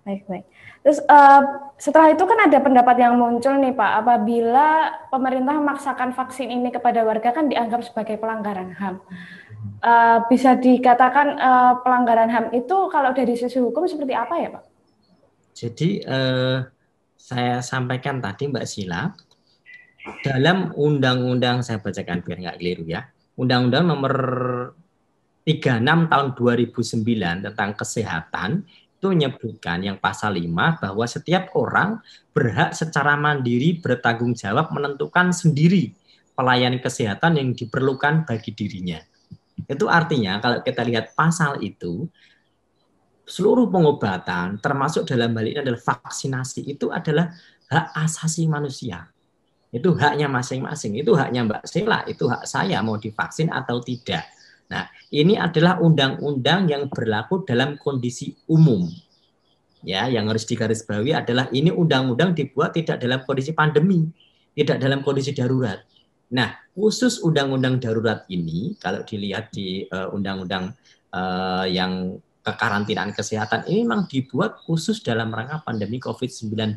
Baik, baik. Terus setelah itu kan ada pendapat yang muncul nih Pak, apabila pemerintah memaksakan vaksin ini kepada warga kan dianggap sebagai pelanggaran HAM. Bisa dikatakan pelanggaran HAM itu kalau dari sisi hukum seperti apa ya Pak? Jadi saya sampaikan tadi Mbak Sila, dalam undang-undang, saya bacakan biar nggak keliru ya, Undang-Undang nomor 36 tahun 2009 tentang kesehatan itu menyebutkan yang pasal 5 bahwa setiap orang berhak secara mandiri bertanggung jawab menentukan sendiri pelayanan kesehatan yang diperlukan bagi dirinya. Itu artinya kalau kita lihat pasal itu, seluruh pengobatan termasuk dalam hal ini adalah vaksinasi itu adalah hak asasi manusia. Itu haknya masing-masing, itu haknya Mbak Sela, itu hak saya mau divaksin atau tidak. Nah, ini adalah undang-undang yang berlaku dalam kondisi umum. Ya, yang harus digarisbawahi adalah ini undang-undang dibuat tidak dalam kondisi pandemi, tidak dalam kondisi darurat. Nah, khusus undang-undang darurat ini, kalau dilihat di undang-undang yang kekarantinaan kesehatan ini memang dibuat khusus dalam rangka pandemi COVID-19,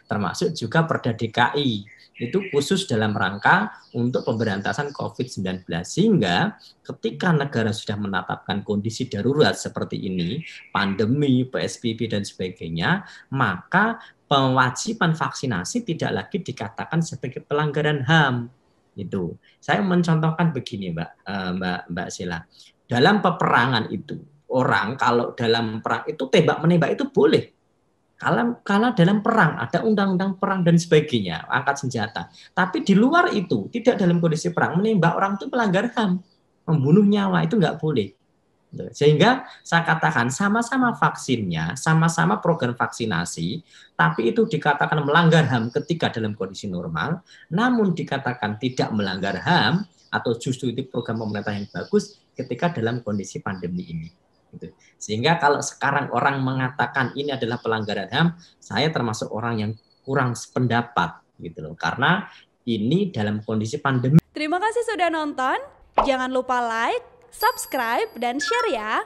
termasuk juga Perda DKI itu khusus dalam rangka untuk pemberantasan COVID-19. Sehingga ketika negara sudah menetapkan kondisi darurat seperti ini, pandemi, PSBB, dan sebagainya, maka kewajiban vaksinasi tidak lagi dikatakan sebagai pelanggaran HAM. Itu. Saya mencontohkan begini, Mbak Sila. Dalam peperangan itu, orang kalau dalam perang itu tembak-menembak itu boleh. Kalau dalam perang ada undang-undang perang dan sebagainya, angkat senjata. Tapi di luar itu, tidak dalam kondisi perang, menembak orang itu pelanggar HAM, membunuh nyawa itu nggak boleh. Sehingga saya katakan sama-sama vaksinnya, sama-sama program vaksinasi, tapi itu dikatakan melanggar HAM ketika dalam kondisi normal, namun dikatakan tidak melanggar HAM atau justru itu program pemerintah yang bagus ketika dalam kondisi pandemi ini. Sehingga kalau sekarang orang mengatakan ini adalah pelanggaran HAM, saya termasuk orang yang kurang sependapat gitu loh. Karena ini dalam kondisi pandemi. Terima kasih sudah nonton. Jangan lupa like, subscribe, dan share ya.